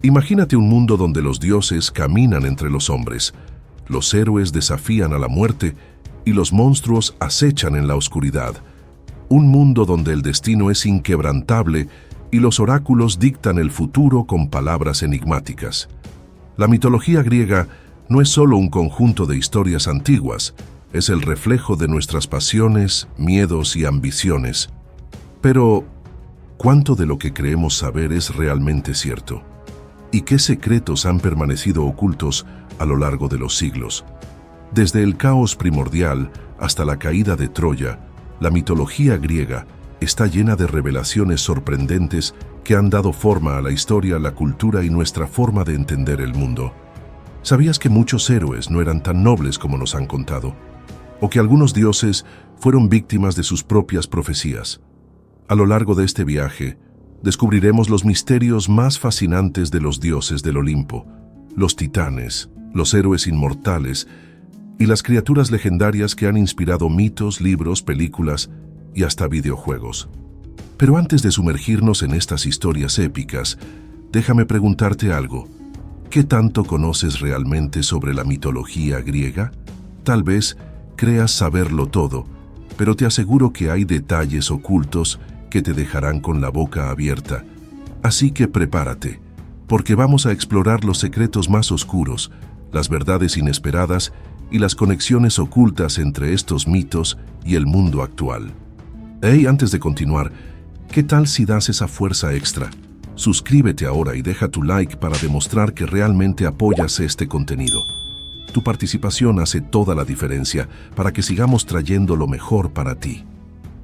Imagínate un mundo donde los dioses caminan entre los hombres, los héroes desafían a la muerte y los monstruos acechan en la oscuridad. Un mundo donde el destino es inquebrantable y los oráculos dictan el futuro con palabras enigmáticas. La mitología griega no es solo un conjunto de historias antiguas, es el reflejo de nuestras pasiones, miedos y ambiciones. Pero, ¿cuánto de lo que creemos saber es realmente cierto? ¿Y qué secretos han permanecido ocultos a lo largo de los siglos? Desde el caos primordial hasta la caída de Troya, la mitología griega está llena de revelaciones sorprendentes que han dado forma a la historia, la cultura y nuestra forma de entender el mundo. ¿Sabías que muchos héroes no eran tan nobles como nos han contado? ¿O que algunos dioses fueron víctimas de sus propias profecías? A lo largo de este viaje, descubriremos los misterios más fascinantes de los dioses del Olimpo, los titanes, los héroes inmortales y las criaturas legendarias que han inspirado mitos, libros, películas y hasta videojuegos. Pero antes de sumergirnos en estas historias épicas, déjame preguntarte algo. ¿Qué tanto conoces realmente sobre la mitología griega? Tal vez creas saberlo todo, pero te aseguro que hay detalles ocultos que te dejarán con la boca abierta. Así que prepárate, porque vamos a explorar los secretos más oscuros, las verdades inesperadas y las conexiones ocultas entre estos mitos y el mundo actual. Hey, antes de continuar, ¿qué tal si das esa fuerza extra? Suscríbete ahora y deja tu like para demostrar que realmente apoyas este contenido. Tu participación hace toda la diferencia para que sigamos trayendo lo mejor para ti.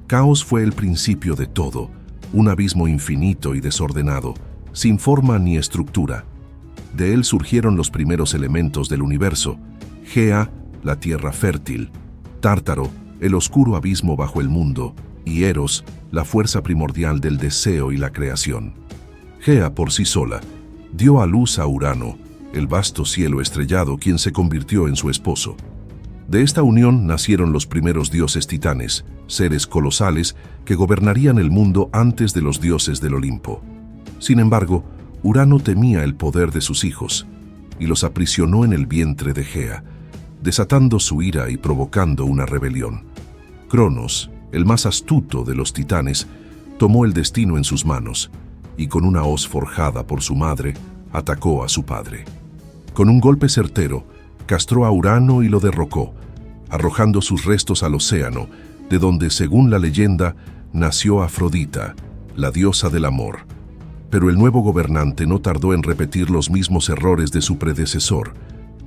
Caos fue el principio de todo, un abismo infinito y desordenado, sin forma ni estructura. De él surgieron los primeros elementos del universo: Gea, la tierra fértil; Tártaro, el oscuro abismo bajo el mundo; y Eros, la fuerza primordial del deseo y la creación. Gea por sí sola dio a luz a Urano, el vasto cielo estrellado, quien se convirtió en su esposo. De esta unión nacieron los primeros dioses titanes, seres colosales que gobernarían el mundo antes de los dioses del Olimpo. Sin embargo, Urano temía el poder de sus hijos y los aprisionó en el vientre de Gea, desatando su ira y provocando una rebelión. Cronos, el más astuto de los titanes, tomó el destino en sus manos y con una hoz forjada por su madre, atacó a su padre. Con un golpe certero, castró a Urano y lo derrocó, arrojando sus restos al océano, de donde, según la leyenda, nació Afrodita, la diosa del amor. Pero el nuevo gobernante no tardó en repetir los mismos errores de su predecesor.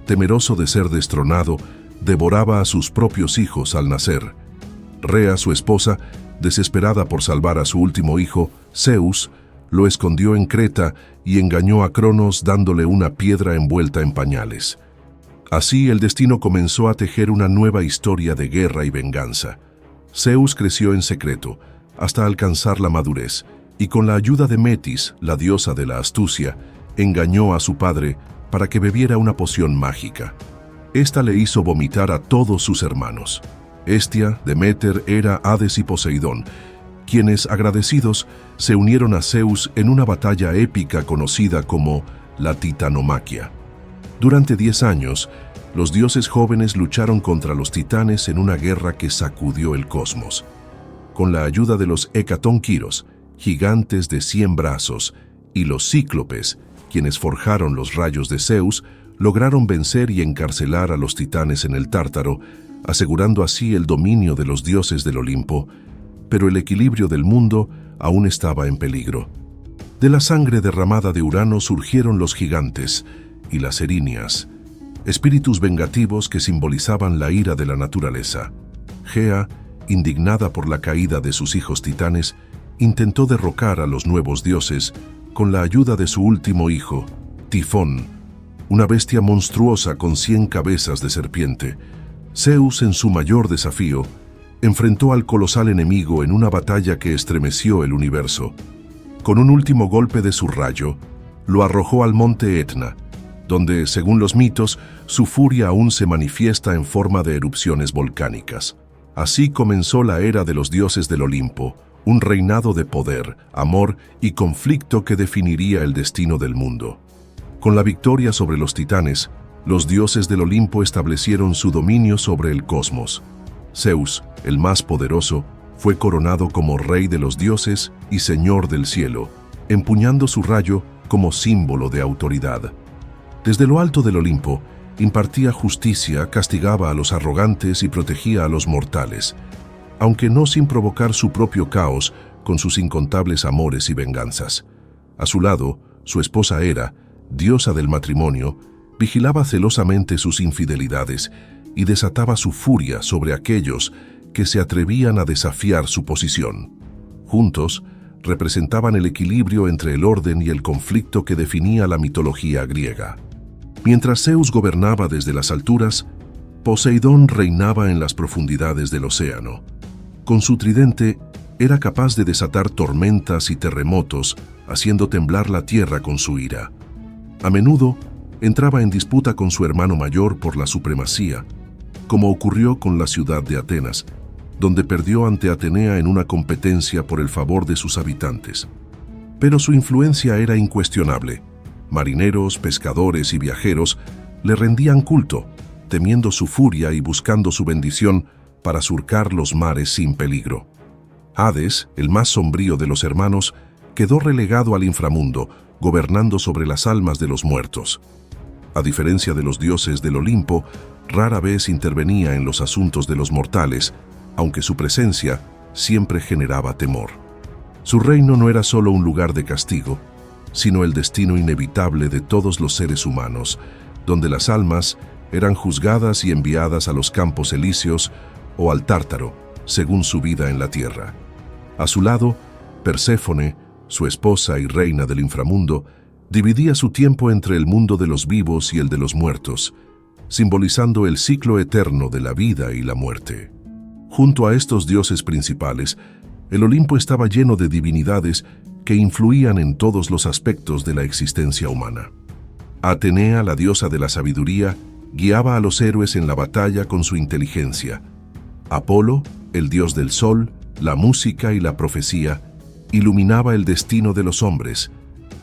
Temeroso de ser destronado, devoraba a sus propios hijos al nacer. Rea, su esposa, desesperada por salvar a su último hijo, Zeus, lo escondió en Creta y engañó a Cronos dándole una piedra envuelta en pañales. Así el destino comenzó a tejer una nueva historia de guerra y venganza. Zeus creció en secreto hasta alcanzar la madurez y con la ayuda de Metis, la diosa de la astucia, engañó a su padre para que bebiera una poción mágica. Esta le hizo vomitar a todos sus hermanos: Hestia, Deméter, Hera, Hades y Poseidón, quienes, agradecidos, se unieron a Zeus en una batalla épica conocida como la Titanomaquia. Durante 10 años, los dioses jóvenes lucharon contra los titanes en una guerra que sacudió el cosmos. Con la ayuda de los hecatónquiros, gigantes de 100 brazos, y los cíclopes, quienes forjaron los rayos de Zeus, lograron vencer y encarcelar a los titanes en el Tártaro, asegurando así el dominio de los dioses del Olimpo, pero el equilibrio del mundo aún estaba en peligro. De la sangre derramada de Urano surgieron los gigantes y las erinias, espíritus vengativos que simbolizaban la ira de la naturaleza. Gea, indignada por la caída de sus hijos titanes, intentó derrocar a los nuevos dioses con la ayuda de su último hijo, Tifón, una bestia monstruosa con 100 cabezas de serpiente. Zeus, en su mayor desafío, enfrentó al colosal enemigo en una batalla que estremeció el universo. Con un último golpe de su rayo, lo arrojó al monte Etna, donde, según los mitos, su furia aún se manifiesta en forma de erupciones volcánicas. Así comenzó la era de los dioses del Olimpo, un reinado de poder, amor y conflicto que definiría el destino del mundo. Con la victoria sobre los titanes, los dioses del Olimpo establecieron su dominio sobre el cosmos. Zeus, el más poderoso, fue coronado como rey de los dioses y señor del cielo, empuñando su rayo como símbolo de autoridad. Desde lo alto del Olimpo, impartía justicia, castigaba a los arrogantes y protegía a los mortales, aunque no sin provocar su propio caos con sus incontables amores y venganzas. A su lado, su esposa Hera, diosa del matrimonio, vigilaba celosamente sus infidelidades y desataba su furia sobre aquellos que se atrevían a desafiar su posición. Juntos, representaban el equilibrio entre el orden y el conflicto que definía la mitología griega. Mientras Zeus gobernaba desde las alturas, Poseidón reinaba en las profundidades del océano. Con su tridente, era capaz de desatar tormentas y terremotos, haciendo temblar la tierra con su ira. A menudo, entraba en disputa con su hermano mayor por la supremacía, como ocurrió con la ciudad de Atenas, donde perdió ante Atenea en una competencia por el favor de sus habitantes. Pero su influencia era incuestionable. Marineros, pescadores y viajeros le rendían culto, temiendo su furia y buscando su bendición para surcar los mares sin peligro. Hades, el más sombrío de los hermanos, quedó relegado al inframundo, gobernando sobre las almas de los muertos. A diferencia de los dioses del Olimpo, rara vez intervenía en los asuntos de los mortales, aunque su presencia siempre generaba temor. Su reino no era solo un lugar de castigo, sino el destino inevitable de todos los seres humanos, donde las almas eran juzgadas y enviadas a los campos elíseos o al Tártaro, según su vida en la tierra. A su lado, Perséfone, su esposa y reina del inframundo, dividía su tiempo entre el mundo de los vivos y el de los muertos, simbolizando el ciclo eterno de la vida y la muerte. Junto a estos dioses principales, el Olimpo estaba lleno de divinidades que influían en todos los aspectos de la existencia humana. Atenea, la diosa de la sabiduría, guiaba a los héroes en la batalla con su inteligencia. Apolo, el dios del sol, la música y la profecía, iluminaba el destino de los hombres.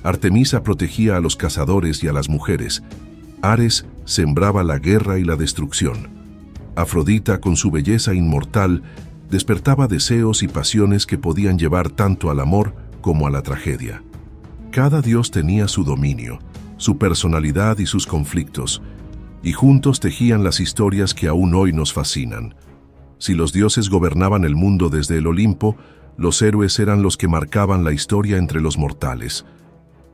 Artemisa protegía a los cazadores y a las mujeres. Ares sembraba la guerra y la destrucción. Afrodita, con su belleza inmortal, despertaba deseos y pasiones que podían llevar tanto al amor como a la tragedia. Cada dios tenía su dominio, su personalidad y sus conflictos, y juntos tejían las historias que aún hoy nos fascinan. Si los dioses gobernaban el mundo desde el Olimpo, los héroes eran los que marcaban la historia entre los mortales.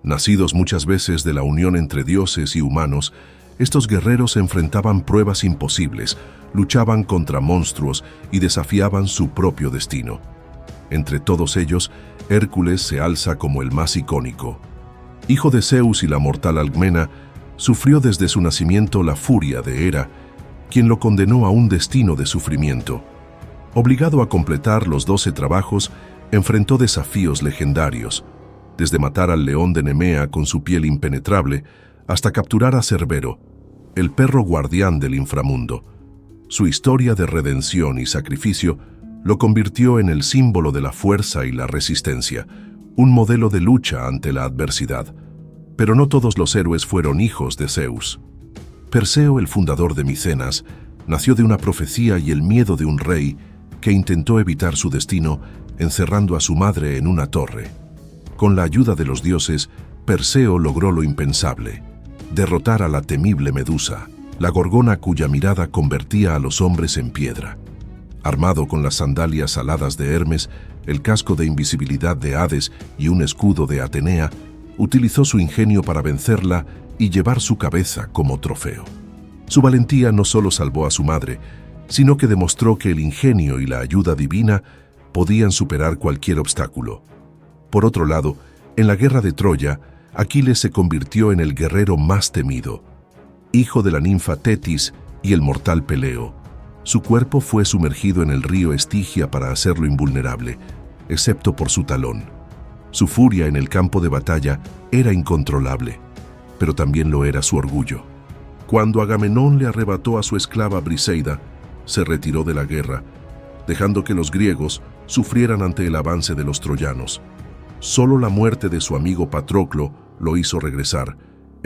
Nacidos muchas veces de la unión entre dioses y humanos, estos guerreros enfrentaban pruebas imposibles, luchaban contra monstruos y desafiaban su propio destino. Entre todos ellos, Hércules se alza como el más icónico. Hijo de Zeus y la mortal Alcmena, sufrió desde su nacimiento la furia de Hera, quien lo condenó a un destino de sufrimiento. Obligado a completar los 12 trabajos, enfrentó desafíos legendarios, desde matar al león de Nemea con su piel impenetrable, hasta capturar a Cerbero, el perro guardián del inframundo. Su historia de redención y sacrificio lo convirtió en el símbolo de la fuerza y la resistencia, un modelo de lucha ante la adversidad. Pero no todos los héroes fueron hijos de Zeus. Perseo, el fundador de Micenas, nació de una profecía y el miedo de un rey que intentó evitar su destino encerrando a su madre en una torre. Con la ayuda de los dioses, Perseo logró lo impensable: derrotar a la temible Medusa, la gorgona cuya mirada convertía a los hombres en piedra. Armado con las sandalias aladas de Hermes, el casco de invisibilidad de Hades y un escudo de Atenea, utilizó su ingenio para vencerla y llevar su cabeza como trofeo. Su valentía no solo salvó a su madre, sino que demostró que el ingenio y la ayuda divina podían superar cualquier obstáculo. Por otro lado, en la guerra de Troya, Aquiles se convirtió en el guerrero más temido. Hijo de la ninfa Tetis y el mortal Peleo, su cuerpo fue sumergido en el río Estigia para hacerlo invulnerable, excepto por su talón. Su furia en el campo de batalla era incontrolable, pero también lo era su orgullo. Cuando Agamenón le arrebató a su esclava Briseida, se retiró de la guerra, dejando que los griegos sufrieran ante el avance de los troyanos. Solo la muerte de su amigo Patroclo lo hizo regresar,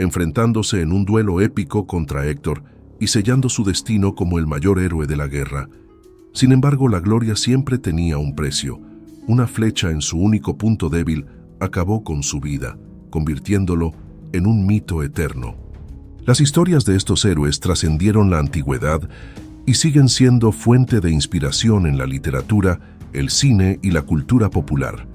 enfrentándose en un duelo épico contra Héctor y sellando su destino como el mayor héroe de la guerra. Sin embargo, la gloria siempre tenía un precio. Una flecha en su único punto débil acabó con su vida, convirtiéndolo en un mito eterno. Las historias de estos héroes trascendieron la antigüedad y siguen siendo fuente de inspiración en la literatura, el cine y la cultura popular.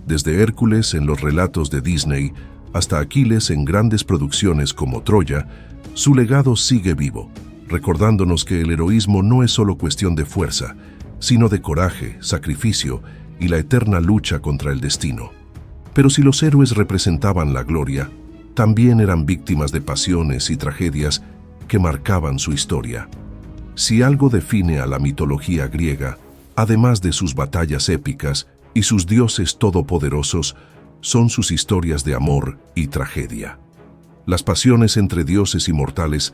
Desde Hércules en los relatos de Disney hasta Aquiles en grandes producciones como Troya, su legado sigue vivo, recordándonos que el heroísmo no es solo cuestión de fuerza, sino de coraje, sacrificio y la eterna lucha contra el destino. Pero si los héroes representaban la gloria, también eran víctimas de pasiones y tragedias que marcaban su historia. Si algo define a la mitología griega, además de sus batallas épicas y sus dioses todopoderosos, son sus historias de amor y tragedia. Las pasiones entre dioses y mortales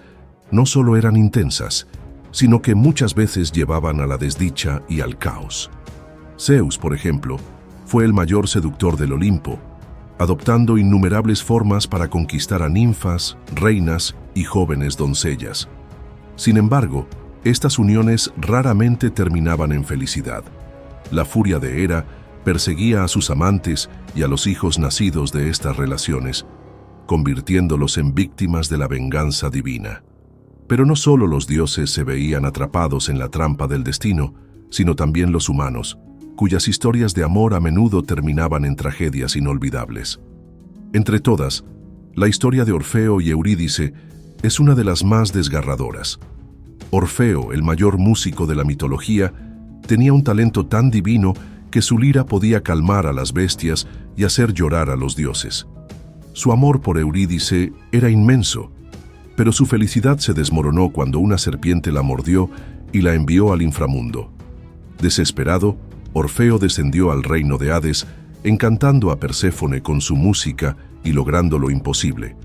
no solo eran intensas, sino que muchas veces llevaban a la desdicha y al caos. Zeus, por ejemplo, fue el mayor seductor del Olimpo, adoptando innumerables formas para conquistar a ninfas, reinas y jóvenes doncellas. Sin embargo, estas uniones raramente terminaban en felicidad. La furia de Hera perseguía a sus amantes y a los hijos nacidos de estas relaciones, convirtiéndolos en víctimas de la venganza divina. Pero no solo los dioses se veían atrapados en la trampa del destino, sino también los humanos, cuyas historias de amor a menudo terminaban en tragedias inolvidables. Entre todas, la historia de Orfeo y Eurídice es una de las más desgarradoras. Orfeo, el mayor músico de la mitología, tenía un talento tan divino que su lira podía calmar a las bestias y hacer llorar a los dioses. Su amor por Eurídice era inmenso, pero su felicidad se desmoronó cuando una serpiente la mordió y la envió al inframundo. Desesperado, Orfeo descendió al reino de Hades, encantando a Perséfone con su música y logrando lo imposible: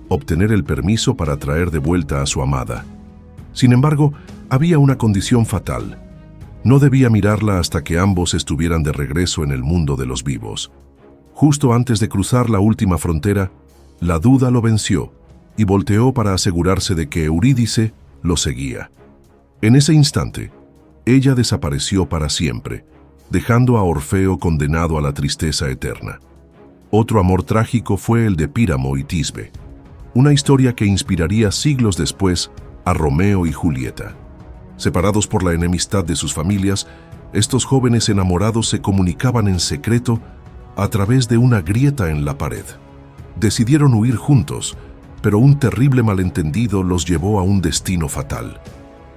obtener el permiso para traer de vuelta a su amada. Sin embargo, había una condición fatal. No debía mirarla hasta que ambos estuvieran de regreso en el mundo de los vivos. Justo antes de cruzar la última frontera, la duda lo venció y volteó para asegurarse de que Eurídice lo seguía. En ese instante, ella desapareció para siempre, dejando a Orfeo condenado a la tristeza eterna. Otro amor trágico fue el de Píramo y Tisbe, una historia que inspiraría siglos después a Romeo y Julieta. Separados por la enemistad de sus familias, estos jóvenes enamorados se comunicaban en secreto a través de una grieta en la pared. Decidieron huir juntos, pero un terrible malentendido los llevó a un destino fatal.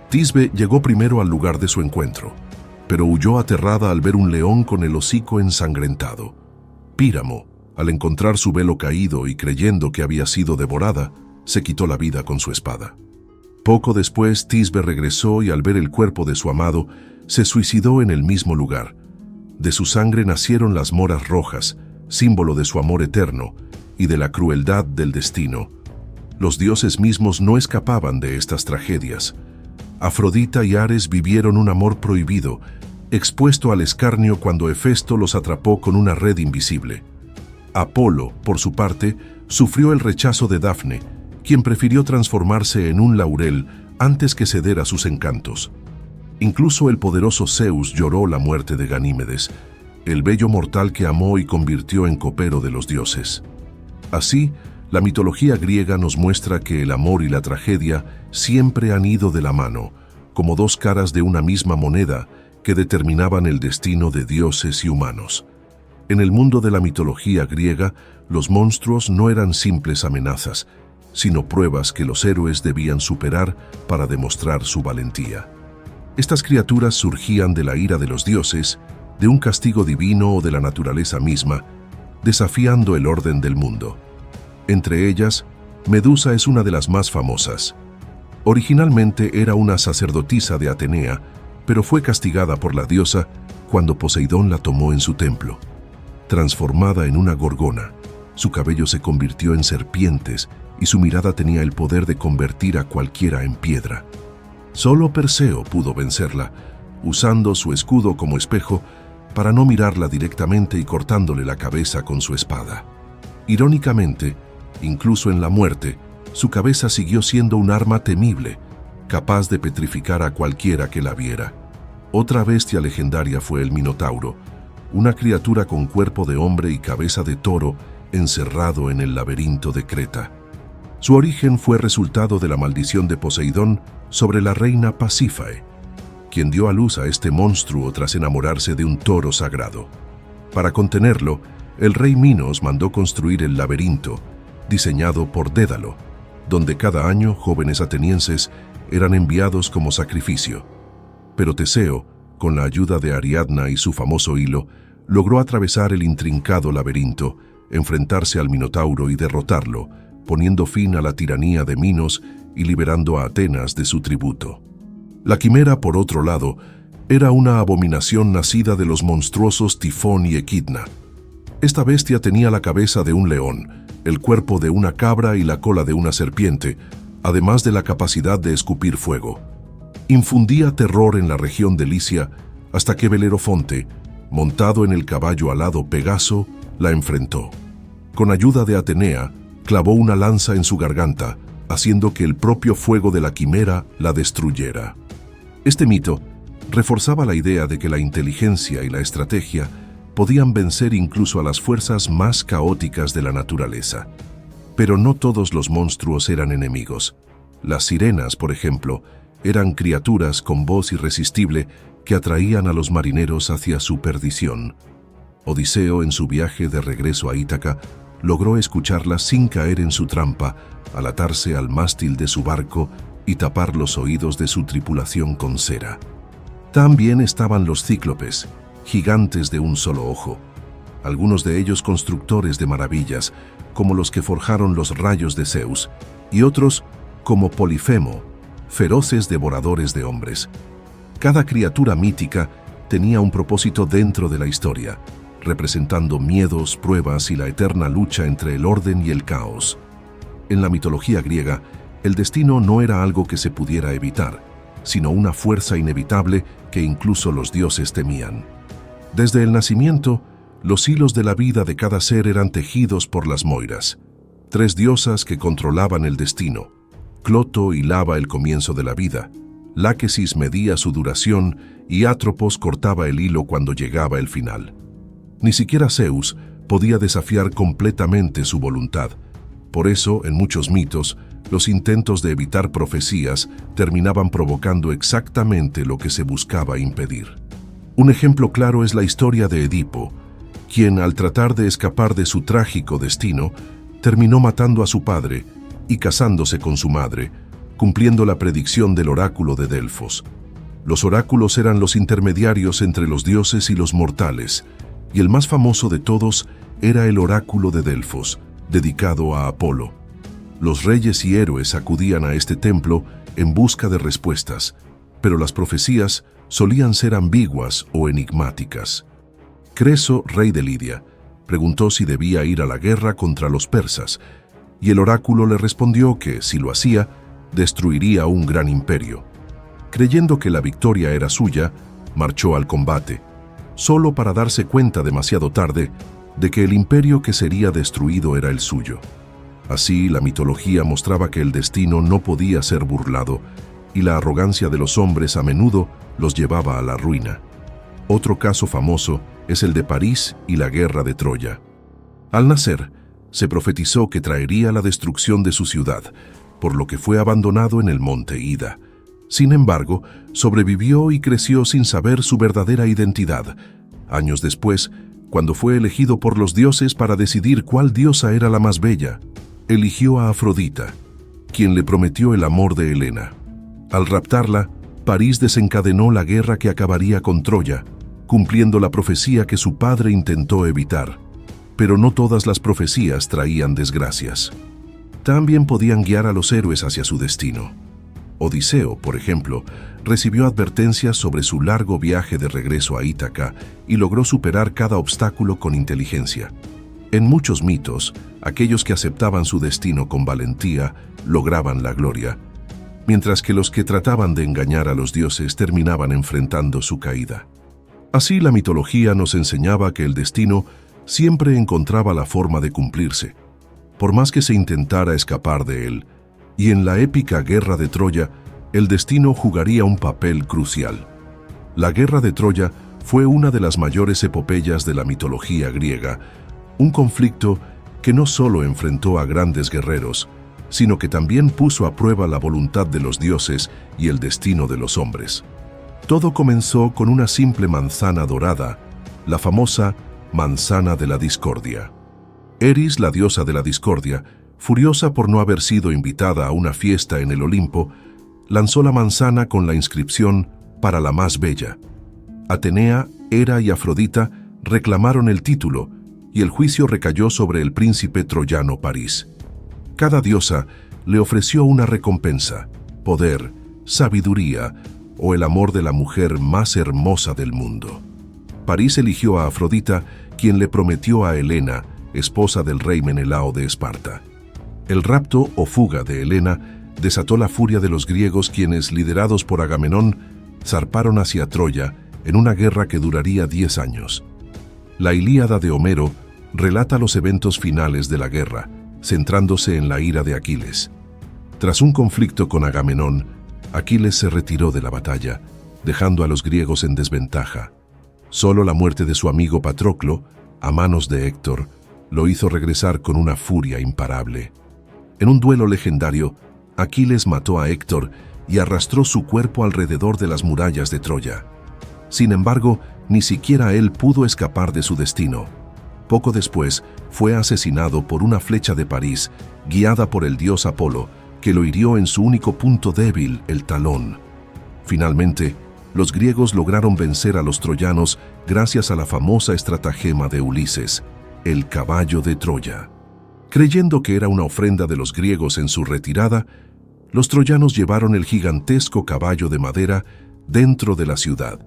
Tisbe llegó primero al lugar de su encuentro, pero huyó aterrada al ver un león con el hocico ensangrentado. Píramo, al encontrar su velo caído y creyendo que había sido devorada, se quitó la vida con su espada. Poco después, Tisbe regresó y al ver el cuerpo de su amado, se suicidó en el mismo lugar. De su sangre nacieron las moras rojas, símbolo de su amor eterno y de la crueldad del destino. Los dioses mismos no escapaban de estas tragedias. Afrodita y Ares vivieron un amor prohibido, expuesto al escarnio cuando Hefesto los atrapó con una red invisible. Apolo, por su parte, sufrió el rechazo de Dafne, quien prefirió transformarse en un laurel antes que ceder a sus encantos. Incluso el poderoso Zeus lloró la muerte de Ganímedes, el bello mortal que amó y convirtió en copero de los dioses. Así, la mitología griega nos muestra que el amor y la tragedia siempre han ido de la mano, como dos caras de una misma moneda que determinaban el destino de dioses y humanos. En el mundo de la mitología griega, los monstruos no eran simples amenazas, sino pruebas que los héroes debían superar para demostrar su valentía. Estas criaturas surgían de la ira de los dioses, de un castigo divino o de la naturaleza misma, desafiando el orden del mundo. Entre ellas, Medusa es una de las más famosas. Originalmente era una sacerdotisa de Atenea, pero fue castigada por la diosa cuando Poseidón la tomó en su templo. Transformada en una gorgona, su cabello se convirtió en serpientes y su mirada tenía el poder de convertir a cualquiera en piedra. Solo Perseo pudo vencerla, usando su escudo como espejo para no mirarla directamente y cortándole la cabeza con su espada. Irónicamente, Incluso en la muerte, su cabeza siguió siendo un arma temible, capaz de petrificar a cualquiera que la viera. Otra bestia legendaria fue el Minotauro, una criatura con cuerpo de hombre y cabeza de toro encerrado en el laberinto de Creta. Su origen fue resultado de la maldición de Poseidón sobre la reina Pasífae, quien dio a luz a este monstruo tras enamorarse de un toro sagrado. Para contenerlo, el rey Minos mandó construir el laberinto, diseñado por Dédalo, donde cada año jóvenes atenienses eran enviados como sacrificio. Pero Teseo, con la ayuda de Ariadna y su famoso hilo, logró atravesar el intrincado laberinto, enfrentarse al Minotauro y derrotarlo, poniendo fin a la tiranía de Minos y liberando a Atenas de su tributo. La quimera, por otro lado, era una abominación nacida de los monstruosos Tifón y Equidna. Esta bestia tenía la cabeza de un león, el cuerpo de una cabra y la cola de una serpiente, además de la capacidad de escupir fuego. Infundía terror en la región de Licia hasta que Belerofonte, montado en el caballo alado Pegaso, la enfrentó. Con ayuda de Atenea, clavó una lanza en su garganta, haciendo que el propio fuego de la quimera la destruyera. Este mito reforzaba la idea de que la inteligencia y la estrategia podían vencer incluso a las fuerzas más caóticas de la naturaleza. Pero no todos los monstruos eran enemigos. Las sirenas, por ejemplo, eran criaturas con voz irresistible que atraían a los marineros hacia su perdición. Odiseo, en su viaje de regreso a Ítaca, logró escucharlas sin caer en su trampa al atarse al mástil de su barco y tapar los oídos de su tripulación con cera. También estaban los cíclopes, gigantes de un solo ojo, algunos de ellos constructores de maravillas, como los que forjaron los rayos de Zeus, y otros, como Polifemo, feroces devoradores de hombres. Cada criatura mítica tenía un propósito dentro de la historia, representando miedos, pruebas y la eterna lucha entre el orden y el caos. En la mitología griega, el destino no era algo que se pudiera evitar, sino una fuerza inevitable que incluso los dioses temían. Desde el nacimiento, los hilos de la vida de cada ser eran tejidos por las Moiras, 3 diosas que controlaban el destino. Cloto hilaba el comienzo de la vida, Láquesis medía su duración y Atropos cortaba el hilo cuando llegaba el final. Ni siquiera Zeus podía desafiar completamente su voluntad. Por eso, en muchos mitos, los intentos de evitar profecías terminaban provocando exactamente lo que se buscaba impedir. Un ejemplo claro es la historia de Edipo, quien, al tratar de escapar de su trágico destino, terminó matando a su padre y casándose con su madre, cumpliendo la predicción del oráculo de Delfos. Los oráculos eran los intermediarios entre los dioses y los mortales, y el más famoso de todos era el oráculo de Delfos, dedicado a Apolo. Los reyes y héroes acudían a este templo en busca de respuestas, pero las profecías solían ser ambiguas o enigmáticas. Creso, rey de Lidia, preguntó si debía ir a la guerra contra los persas, y el oráculo le respondió que, si lo hacía, destruiría un gran imperio. Creyendo que la victoria era suya, marchó al combate, solo para darse cuenta demasiado tarde de que el imperio que sería destruido era el suyo. Así, la mitología mostraba que el destino no podía ser burlado, y la arrogancia de los hombres a menudo los llevaba a la ruina. Otro caso famoso es el de París y la guerra de Troya. Al nacer, se profetizó que traería la destrucción de su ciudad, por lo que fue abandonado en el monte Ida. Sin embargo, sobrevivió y creció sin saber su verdadera identidad. Años después, cuando fue elegido por los dioses para decidir cuál diosa era la más bella, eligió a Afrodita, quien le prometió el amor de Helena. Al raptarla, París desencadenó la guerra que acabaría con Troya, cumpliendo la profecía que su padre intentó evitar. Pero no todas las profecías traían desgracias. También podían guiar a los héroes hacia su destino. Odiseo, por ejemplo, recibió advertencias sobre su largo viaje de regreso a Ítaca y logró superar cada obstáculo con inteligencia. En muchos mitos, aquellos que aceptaban su destino con valentía lograban la gloria, mientras que los que trataban de engañar a los dioses terminaban enfrentando su caída. Así, la mitología nos enseñaba que el destino siempre encontraba la forma de cumplirse. por más que se intentara escapar de él, y en la épica Guerra de Troya, el destino jugaría un papel crucial. La Guerra de Troya fue una de las mayores epopeyas de la mitología griega, un conflicto que no solo enfrentó a grandes guerreros, sino que también puso a prueba la voluntad de los dioses y el destino de los hombres. Todo comenzó con una simple manzana dorada, la famosa manzana de la discordia. Eris, la diosa de la discordia, furiosa por no haber sido invitada a una fiesta en el Olimpo, lanzó la manzana con la inscripción «Para la más bella». Atenea, Hera y Afrodita reclamaron el título y el juicio recayó sobre el príncipe troyano París. Cada diosa le ofreció una recompensa, poder, sabiduría o el amor de la mujer más hermosa del mundo. París eligió a Afrodita, quien le prometió a Helena, esposa del rey Menelao de Esparta. El rapto o fuga de Helena desató la furia de los griegos, quienes, liderados por Agamenón, zarparon hacia Troya en una guerra que duraría 10 años. La Ilíada de Homero relata los eventos finales de la guerra, centrándose en la ira de Aquiles. Tras un conflicto con Agamenón, Aquiles se retiró de la batalla, dejando a los griegos en desventaja. Solo la muerte de su amigo Patroclo, a manos de Héctor, lo hizo regresar con una furia imparable. En un duelo legendario, Aquiles mató a Héctor y arrastró su cuerpo alrededor de las murallas de Troya. Sin embargo, ni siquiera él pudo escapar de su destino. Poco después, fue asesinado por una flecha de París, guiada por el dios Apolo, que lo hirió en su único punto débil, el talón. Finalmente, los griegos lograron vencer a los troyanos gracias a la famosa estratagema de Ulises, el caballo de Troya. Creyendo que era una ofrenda de los griegos en su retirada, los troyanos llevaron el gigantesco caballo de madera dentro de la ciudad.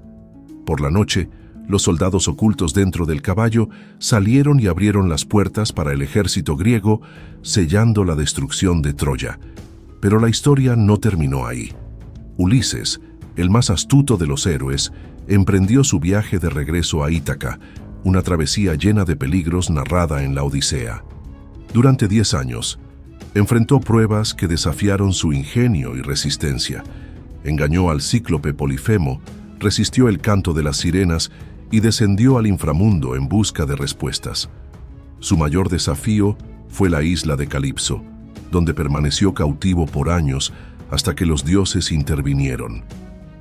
Por la noche, los soldados ocultos dentro del caballo salieron y abrieron las puertas para el ejército griego, sellando la destrucción de Troya. Pero la historia no terminó ahí. Ulises, el más astuto de los héroes, emprendió su viaje de regreso a Ítaca, una travesía llena de peligros narrada en la Odisea. Durante 10 años, enfrentó pruebas que desafiaron su ingenio y resistencia. Engañó al cíclope Polifemo, resistió el canto de las sirenas y descendió al inframundo en busca de respuestas. Su mayor desafío fue la isla de Calipso, donde permaneció cautivo por años hasta que los dioses intervinieron.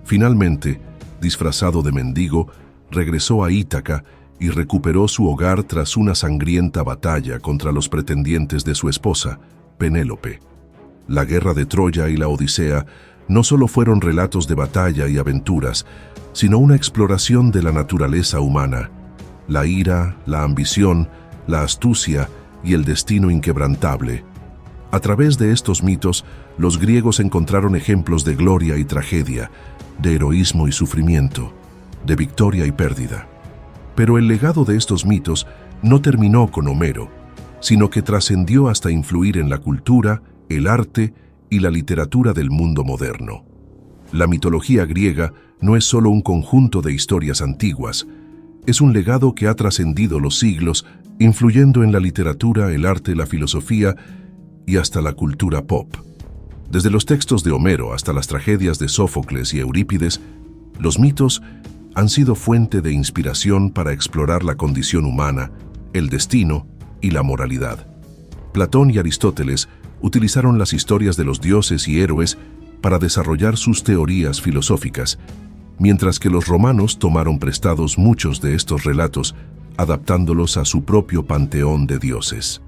Finalmente, disfrazado de mendigo, regresó a Ítaca y recuperó su hogar tras una sangrienta batalla contra los pretendientes de su esposa, Penélope. La guerra de Troya y la Odisea no solo fueron relatos de batalla y aventuras, sino una exploración de la naturaleza humana, la ira, la ambición, la astucia y el destino inquebrantable. A través de estos mitos, los griegos encontraron ejemplos de gloria y tragedia, de heroísmo y sufrimiento, de victoria y pérdida. Pero el legado de estos mitos no terminó con Homero, sino que trascendió hasta influir en la cultura, el arte y la literatura del mundo moderno. La mitología griega no es solo un conjunto de historias antiguas, es un legado que ha trascendido los siglos, influyendo en la literatura, el arte, la filosofía y hasta la cultura pop. Desde los textos de Homero hasta las tragedias de Sófocles y Eurípides, los mitos han sido fuente de inspiración para explorar la condición humana, el destino y la moralidad. Platón y Aristóteles utilizaron las historias de los dioses y héroes para desarrollar sus teorías filosóficas, mientras que los romanos tomaron prestados muchos de estos relatos, adaptándolos a su propio panteón de dioses.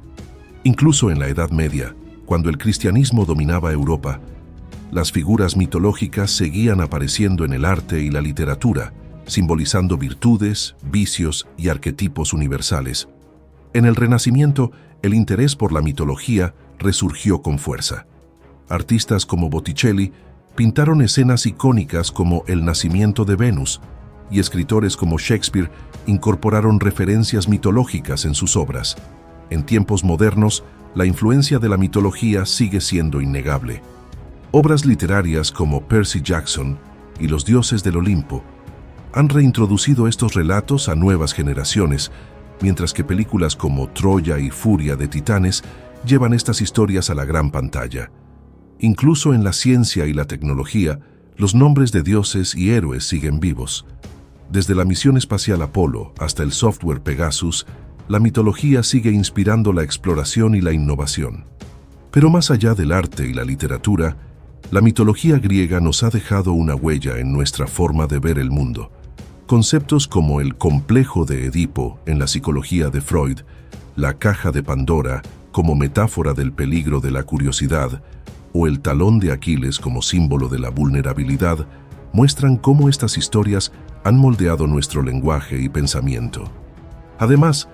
Incluso en la Edad Media, cuando el cristianismo dominaba Europa, las figuras mitológicas seguían apareciendo en el arte y la literatura, simbolizando virtudes, vicios y arquetipos universales. En el Renacimiento, el interés por la mitología resurgió con fuerza. Artistas como Botticelli pintaron escenas icónicas como el nacimiento de Venus, y escritores como Shakespeare incorporaron referencias mitológicas en sus obras. En tiempos modernos, la influencia de la mitología sigue siendo innegable. Obras literarias como Percy Jackson y Los dioses del Olimpo han reintroducido estos relatos a nuevas generaciones, mientras que películas como Troya y Furia de Titanes llevan estas historias a la gran pantalla. Incluso en la ciencia y la tecnología, los nombres de dioses y héroes siguen vivos. Desde la misión espacial Apolo hasta el software Pegasus, la mitología sigue inspirando la exploración y la innovación. Pero más allá del arte y la literatura, la mitología griega nos ha dejado una huella en nuestra forma de ver el mundo. Conceptos como el complejo de Edipo en la psicología de Freud, la caja de Pandora como metáfora del peligro de la curiosidad, o el talón de Aquiles como símbolo de la vulnerabilidad, muestran cómo estas historias han moldeado nuestro lenguaje y pensamiento. Además,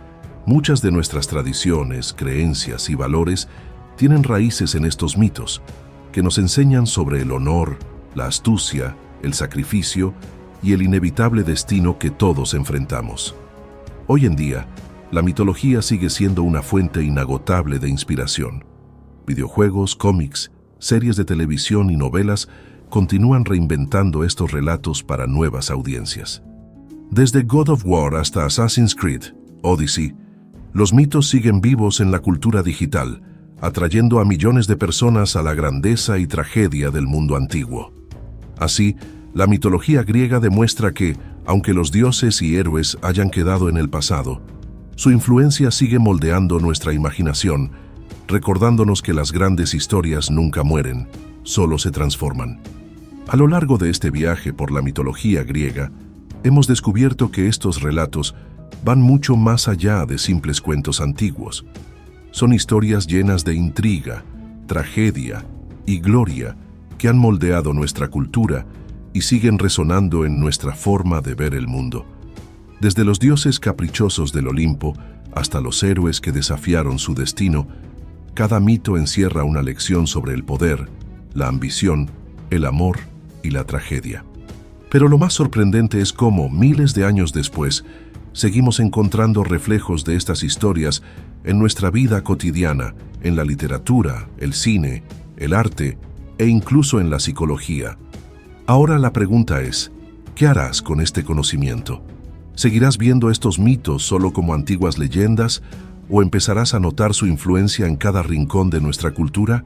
muchas de nuestras tradiciones, creencias y valores tienen raíces en estos mitos, que nos enseñan sobre el honor, la astucia, el sacrificio y el inevitable destino que todos enfrentamos. Hoy en día, la mitología sigue siendo una fuente inagotable de inspiración. Videojuegos, cómics, series de televisión y novelas continúan reinventando estos relatos para nuevas audiencias. Desde God of War hasta Assassin's Creed, Odyssey, los mitos siguen vivos en la cultura digital, atrayendo a millones de personas a la grandeza y tragedia del mundo antiguo. Así, la mitología griega demuestra que, aunque los dioses y héroes hayan quedado en el pasado, su influencia sigue moldeando nuestra imaginación, recordándonos que las grandes historias nunca mueren, solo se transforman. A lo largo de este viaje por la mitología griega, hemos descubierto que estos relatos van mucho más allá de simples cuentos antiguos. Son historias llenas de intriga, tragedia y gloria que han moldeado nuestra cultura y siguen resonando en nuestra forma de ver el mundo. Desde los dioses caprichosos del Olimpo hasta los héroes que desafiaron su destino, cada mito encierra una lección sobre el poder, la ambición, el amor y la tragedia. Pero lo más sorprendente es cómo, miles de años después, seguimos encontrando reflejos de estas historias en nuestra vida cotidiana, en la literatura, el cine, el arte e incluso en la psicología. Ahora la pregunta es, ¿qué harás con este conocimiento? ¿Seguirás viendo estos mitos solo como antiguas leyendas o empezarás a notar su influencia en cada rincón de nuestra cultura?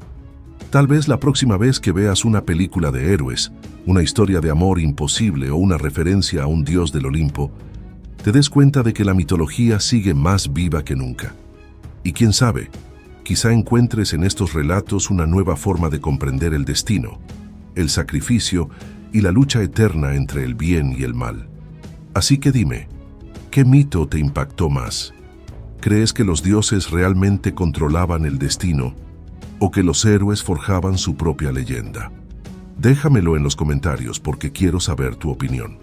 Tal vez la próxima vez que veas una película de héroes, una historia de amor imposible o una referencia a un dios del Olimpo, te des cuenta de que la mitología sigue más viva que nunca. Y quién sabe, quizá encuentres en estos relatos una nueva forma de comprender el destino, el sacrificio y la lucha eterna entre el bien y el mal. Así que dime, ¿qué mito te impactó más? ¿Crees que los dioses realmente controlaban el destino o que los héroes forjaban su propia leyenda? Déjamelo en los comentarios porque quiero saber tu opinión.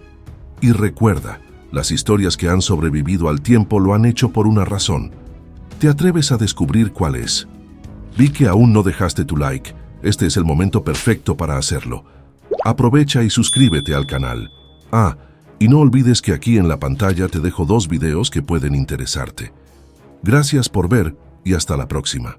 Y recuerda, las historias que han sobrevivido al tiempo lo han hecho por una razón. ¿Te atreves a descubrir cuál es? Vi que aún no dejaste tu like. Este es el momento perfecto para hacerlo. Aprovecha y suscríbete al canal. Y no olvides que aquí en la pantalla te dejo 2 videos que pueden interesarte. Gracias por ver y hasta la próxima.